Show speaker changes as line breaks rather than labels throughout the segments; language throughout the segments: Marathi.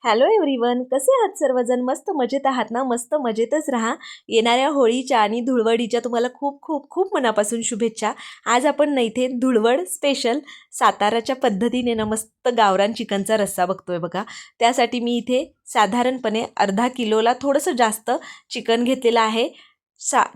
हॅलो एव्हरीवन, कसे आहात सर्वजण? मस्त मजेत आहात ना? मस्त मजेतच राहा. येणाऱ्या होळीच्या आणि धुळवडीच्या तुम्हाला खूप खूप खूप मनापासून शुभेच्छा. आज आपण ना इथे धुळवड स्पेशल साताराच्या पद्धतीने ना मस्त गावरान चिकनचा रस्सा बघतोय बघा. त्यासाठी मी इथे साधारणपणे अर्धा किलोला थोडंसं जास्त चिकन घेतलेलं आहे.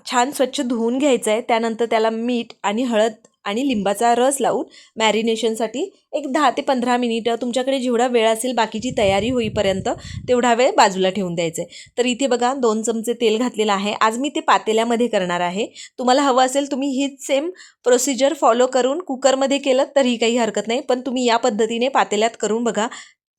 छान स्वच्छ धुवून घ्यायचं आहे. त्यानंतर त्याला मीठ आणि हळद आणि लिंबाचा रस लावून मॅरिनेशनसाठी एक 10 ते 15 मिनिटं तुमच्याकडे जेवढा वेळ असेल बाकीची तयारी होईपर्यंत तेवढा वेळ बाजूला ठेवून द्यायचं आहे. तर इथे बघा 2 चमचे तेल घातलेलं आहे. आज मी ते पातेल्यामध्ये करणार आहे. तुम्हाला हवं असेल तुम्ही हीच सेम प्रोसिजर फॉलो करून कुकरमध्ये केलं तरीही काही हरकत नाही, पण तुम्ही या पद्धतीने पातेल्यात करून बघा.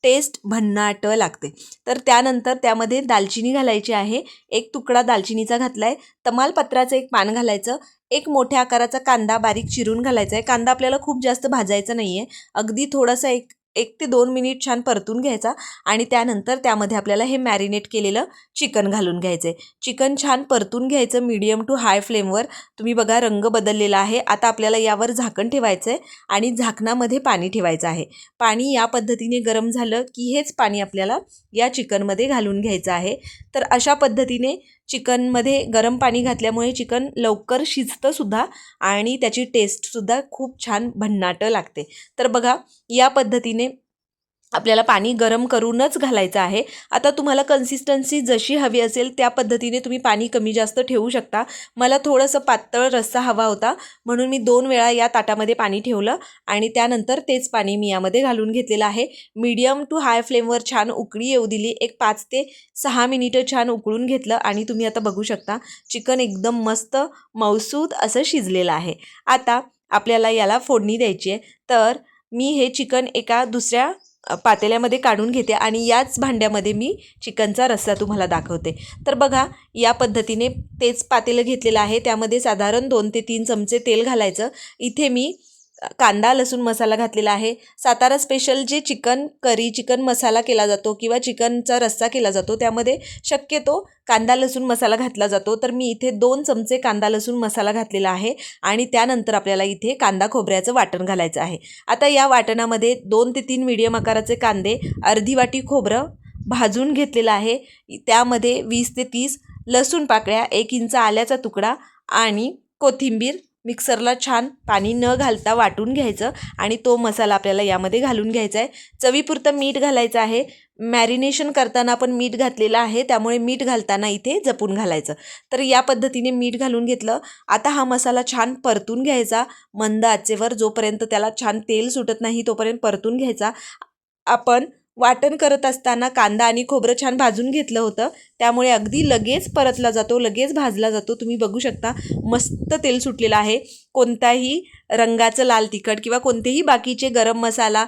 टेस्ट भन्नाट लागते. तर त्यानंतर त्यामध्ये दालचिनी घालायची आहे. एक तुकडा दालचिनीचा घातला आहे. तमालपत्राचं एक पान घालायचं. एक मोठ्या आकाराचा कांदा बारीक चिरून घालायचा आहे. कांदा आपल्याला खूप जास्त भाजायचा नाही आहे, अगदी थोडासा एक ते 2 मिनिट छान परतून घ्यायचा आणि त्यानंतर त्यामध्ये आपल्याला हे मॅरिनेट केलेलं चिकन घालून घ्यायचं आहे. चिकन छान परतून घ्यायचं मीडियम टू हाय फ्लेमवर. तुम्ही बघा रंग बदललेला आहे. आता आपल्याला यावर झाकण ठेवायचं आहे आणि झाकणामध्ये पाणी ठेवायचं आहे. पाणी या पद्धतीने गरम झालं की हेच पाणी आपल्याला या चिकनमध्ये घालून घ्यायचं आहे. तर अशा पद्धतीने चिकनमध्ये गरम पाणी घातल्यामुळे चिकन लवकर शिजतं सुद्धा आणि त्याची टेस्टसुद्धा खूप छान भन्नाट लागते. तर बघा या पद्धतीने आपल्याला पाणी गरम करूनच घालायचं आहे. आता तुम्हाला कन्सिस्टन्सी जशी हवी असेल त्या पद्धतीने तुम्ही पाणी कमी जास्त ठेवू शकता. मला थोडंसं पातळ रस्सा हवा होता म्हणून मी 2 वेळा या ताटामध्ये पाणी ठेवलं आणि त्यानंतर तेच पाणी मी यामध्ये घालून घेतलेलं आहे. मीडियम टू हाय फ्लेमवर छान उकळी येऊ दिली. एक 5 ते 6 मिनिटं छान उकळून घेतलं आणि तुम्ही आता बघू शकता चिकन एकदम मस्त मऊसूद असं शिजलेलं आहे. आता आपल्याला याला फोडणी द्यायची आहे. तर मी हे चिकन एका दुसऱ्या पातेल्यामध्ये काढून घेते आणि याच भांड्यामध्ये मी चिकनचा रस्सा तुम्हाला दाखवते. तर बघा या पद्धतीने तेच पातेलं घेतलेलं आहे. त्यामध्ये साधारण 2 ते 3 चमचे तेल घालायचं. इथे मी कांदा लसूण मसाला घातलेला आहे. सातारा स्पेशल जे चिकन करी चिकन मसाला केला जातो किंवा चिकनचा रस्सा केला जातो त्यामध्ये शक्यतो कांदा लसूण मसाला घातला जातो. तर मी इथे 2 चमचे कांदा लसूण मसाला घातलेला आहे आणि त्यानंतर आपल्याला इथे कांदा खोबऱ्याचं वाटण घालायचं आहे. आता या वाटणामध्ये 2 ते 3 मीडियम आकाराचे कांदे, अर्धी वाटी खोबरं भाजून घेतलेलं आहे. त्यामध्ये 20 ते 30 लसूण पाकळ्या, 1 इंच आल्याचा तुकडा आणि कोथिंबीर मिक्सरला छान पाणी न घालता वाटून घ्यायचं आणि तो मसाला आपल्याला यामध्ये घालून घ्यायचा आहे. चवीपुरतं मीठ घालायचं आहे. मॅरिनेशन करताना आपण मीठ घातलेलं आहे त्यामुळे मीठ घालताना इथे जपून घालायचं. तर या पद्धतीने मीठ घालून घेतलं. आता हा मसाला छान परतून घ्यायचा मंद आचेवर. जोपर्यंत त्याला छान तेल सुटत नाही तोपर्यंत परतून घ्यायचा. आपण वाटण करत असताना कांदा आणि खोबरं छान भाजून घेतलं होतं त्यामुळे अगदी लगेच परतला जातो, लगेच भाजला जातो. तुम्ही बघू शकता मस्त तेल सुटलेलं आहे. कोणताही रंगाचं लाल तिखट किंवा कोणतेही बाकीचे गरम मसाला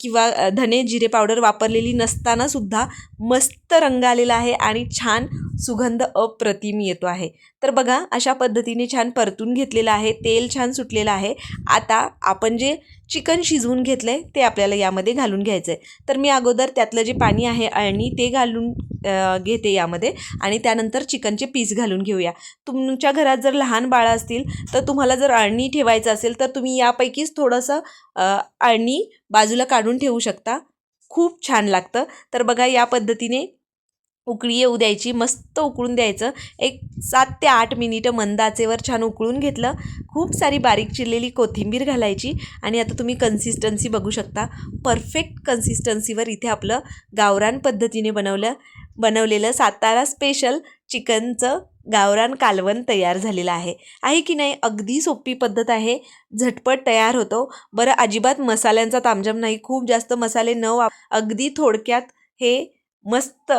किंवा धने जिरे पावडर वापरलेली नसताना सुद्धा मस्त रंग आलेला आहे आणि छान सुगंध अप्रतिम येतो आहे. तर बघा अशा पद्धतीने छान परतून घेतलेलं आहे. तेल छान सुटलेलं आहे. आता आपण जे चिकन शिजवून घेतलं आहे ते आपल्याला यामध्ये घालून घ्यायचं आहे. तर मी अगोदर त्यातलं जे पाणी आहे अळणी ते घालून घेते यामध्ये आणि त्यानंतर चिकनचे पीस घालून घेऊया. तुमच्या घरात जर लहान बाळं असतील तर तुम्हाला जर अळणी ठेवायचं असेल तर तुम्ही यापैकीच थोडंसं अळणी बाजूला काढून ठेवू शकता. खूप छान लागतं. तर बघा या पद्धतीने उकळी येऊ द्यायची, मस्त उकळून द्यायचं. एक 7 ते 8 मिनिटं मंद आचेवर छान उकळून घेतलं. खूप सारी बारीक चिरलेली कोथिंबीर घालायची आणि आता तुम्ही कन्सिस्टन्सी बघू शकता. परफेक्ट कन्सिस्टन्सीवर इथे आपलं गावरान पद्धतीने बनवलेलं सातारा स्पेशल चिकनचं गावरान कालवण तयार झालेलं आहे की नाही? अगदी सोपी पद्धत आहे, झटपट तयार होतो. बरं अजिबात मसाल्यांचा तामझाम नाही, खूप जास्त मसाले न अगदी थोडक्यात हे मस्त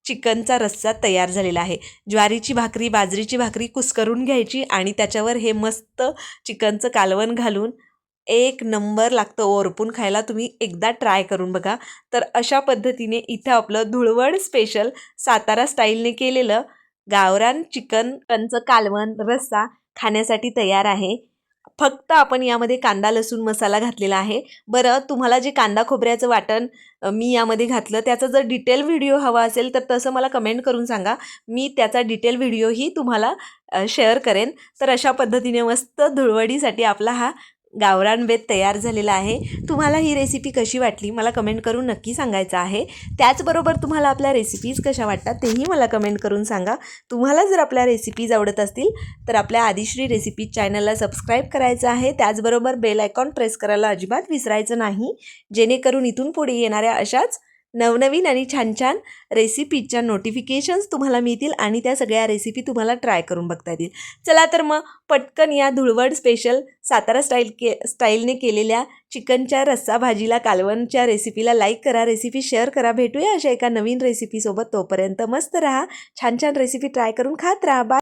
चिकनचा रस्सा तयार झालेला आहे. ज्वारीची भाकरी बाजरीची भाकरी कुस्करून घ्यायची आणि त्याच्यावर हे मस्त चिकनचं कालवण घालून एक नंबर लागतं. ओरपून खायला तुम्ही एकदा ट्राय करून बघा. तर अशा पद्धतीने इथं आपलं धुळवड स्पेशल सातारा स्टाईलने केलेलं गावरान चिकनचं कालवण रस्सा खाण्यासाठी तयार आहे. फक्त आपण यामध्ये कांदा लसूण मसाला घातलेला आहे. बरं तुम्हाला जे कांदा खोबऱ्याचं वाटण मी यामध्ये घातलं त्याचा जर डिटेल व्हिडिओ हवा असेल तर तसं मला कमेंट करून सांगा, मी त्याचा डिटेल व्हिडिओही तुम्हाला शेअर करेन. तर अशा पद्धतीने मस्त धुळवडीसाठी आपला हा गावरान बेत तयार झालेला आहे. तुम्हाला ही रेसिपी कशी वाटली मला कमेंट करून नक्की सांगायचं आहे. त्याचबरोबर तुम्हाला आपल्या रेसिपीज कशा वाटतात तेही मला कमेंट करून सांगा. तुम्हाला जर आपल्या रेसिपीज आवडत असतील तर आपल्या आदिश्री रेसिपीज चॅनलला सबस्क्राईब करायचं आहे. त्याचबरोबर बेल आयकॉन प्रेस करायला अजिबात विसरायचं नाही, जेणेकरून इथून पुढे येणाऱ्या अशाच नवनवीन आणि छान छान रेसिपीजच्या नोटिफिकेशन्स तुम्हाला मिळतील आणि त्या सगळ्या रेसिपी तुम्हाला ट्राय करून बघता येतील. चला तर मग पटकन या धुळवड स्पेशल सातारा स्टाईलने केलेल्या चिकनच्या रस्सा भाजीला कालवणच्या रेसिपीला लाईक करा, रेसिपी शेअर करा. भेटूया अशा एका नवीन रेसिपीसोबत. तोपर्यंत मस्त राहा, छान छान रेसिपी ट्राय करून खात राहा. बाय.